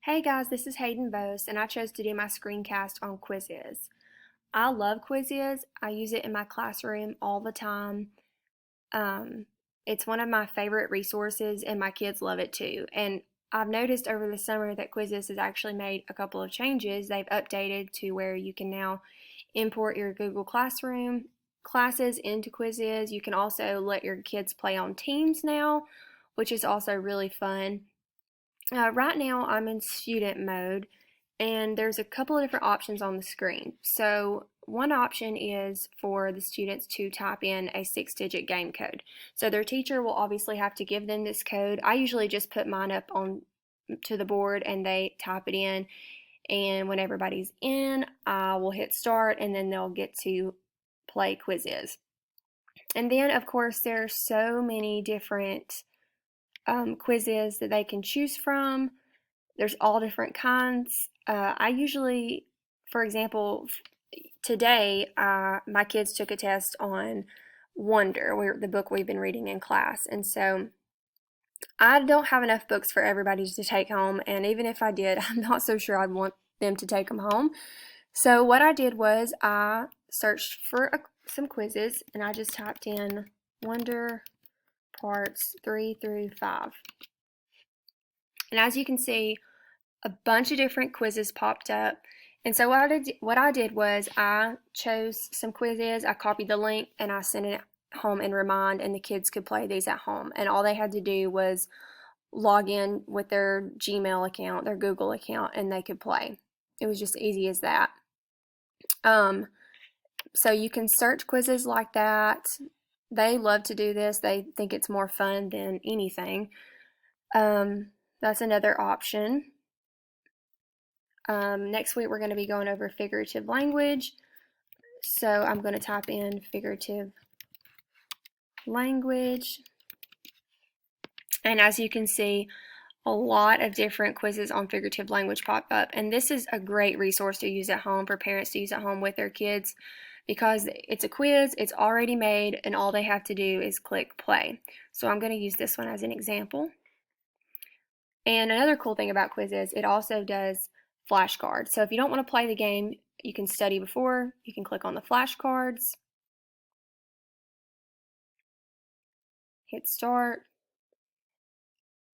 Hey guys, this is Hayden Bose, and I chose to do my screencast on Quizizz. I love Quizizz. I use it in my classroom all the time. Um, it's one of my favorite resources, and my kids love it too. And I've noticed over the summer that Quizizz has actually made a couple of changes. They've updated to where you can now import your Google Classroom classes into Quizizz. You can also let your kids play on teams now, which is also really fun. Right now I'm in student mode and there's a couple of different options on the screen. So one option is for the students to type in a 6-digit game code. So their teacher will obviously have to give them this code. I usually just put mine up on to the board and they type it in, and when everybody's in, I will hit start and then they'll get to play Quizizz. And then of course there's so many different quizzes that they can choose from. There's all different kinds. I usually, for example, today my kids took a test on Wonder, the book we've been reading in class, and so I don't have enough books for everybody to take home, and even if I did, I'm not so sure I'd want them to take them home. So what I did was I searched for some quizzes, and I just typed in Wonder parts 3 through 5. And as you can see, a bunch of different quizzes popped up. And so what I did was I chose some quizzes, I copied the link, and I sent it home in Remind, and the kids could play these at home. And all they had to do was log in with their Gmail account, their Google account, and they could play. It was just easy as that. So you can search quizzes like that. They love to do this. They think it's more fun than anything. That's another option. Next week we're going to be going over figurative language. So I'm going to type in figurative language. And as you can see, a lot of different quizzes on figurative language pop up. And this is a great resource to use at home for parents to use at home with their kids, because it's a quiz, it's already made, and all they have to do is click play. So I'm going to use this one as an example. And another cool thing about Quizizz, it also does flashcards. So if you don't want to play the game, you can study before, you can click on the flashcards, hit start,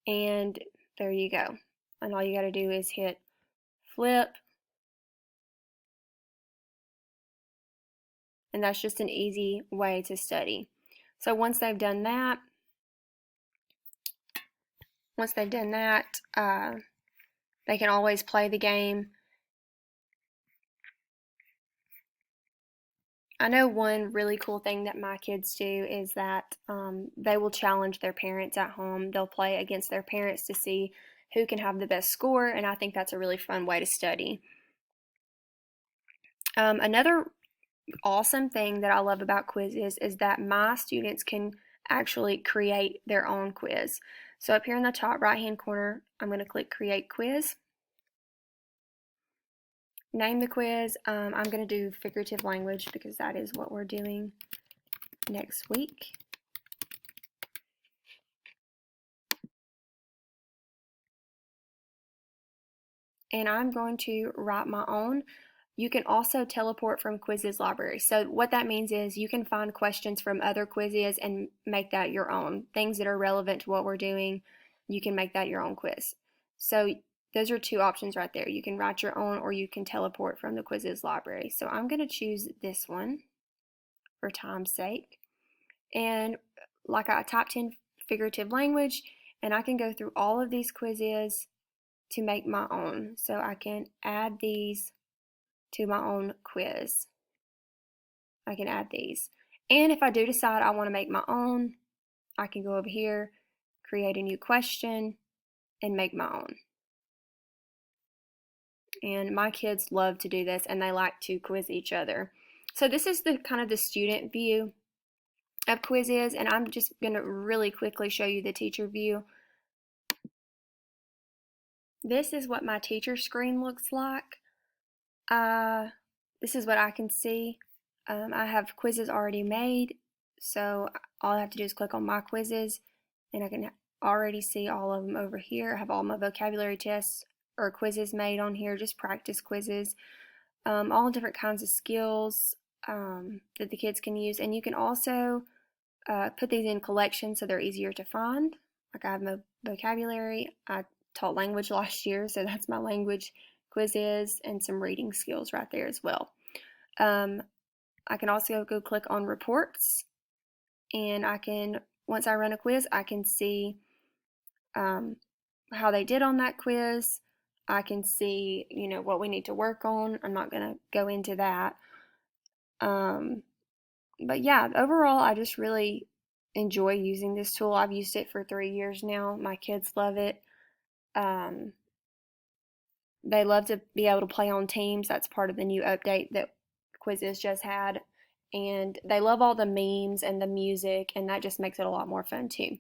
and there you go. And all you got to do is hit flip, and that's just an easy way to study. So once they've done that, they can always play the game. I know one really cool thing that my kids do is that they will challenge their parents at home. They'll play against their parents to see who can have the best score, and I think that's a really fun way to study. Another awesome thing that I love about Quizizz is that my students can actually create their own quiz. So up here in the top right hand corner, I'm going to click Create Quiz. Name the quiz. I'm going to do figurative language because that is what we're doing next week. And I'm going to write my own. You can also teleport from Quizizz library. So what that means is you can find questions from other quizzes and make that your own. Things that are relevant to what we're doing, you can make that your own quiz. So those are two options right there. You can write your own, or you can teleport from the Quizizz library. So I'm going to choose this one for time's sake. And like I typed in figurative language, and I can go through all of these quizzes to make my own. So I can add these to my own quiz. I can add these. And if I do decide I want to make my own, I can go over here, create a new question, and make my own. And my kids love to do this, and they like to quiz each other. So this is the kind of the student view of Quizizz, and I'm just going to really quickly show you the teacher view. This is what my teacher screen looks like. This is what I can see. I have quizzes already made, so all I have to do is click on my quizzes, and I can already see all of them over here. I have all my vocabulary tests or quizzes made on here, just practice quizzes, all different kinds of skills that the kids can use. And you can also put these in collections so they're easier to find. Like I have my vocabulary. I taught language last year, so that's my language Quizizz, and some reading skills right there as well. I can also go click on reports, and once I run a quiz, I can see how they did on that quiz. I can see, what we need to work on. I'm not going to go into that. But yeah, overall, I just really enjoy using this tool. I've used it for 3 years now. My kids love it. They love to be able to play on teams. That's part of the new update that Quizizz just had. And they love all the memes and the music, and that just makes it a lot more fun too.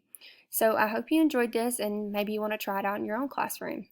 So I hope you enjoyed this, and maybe you want to try it out in your own classroom.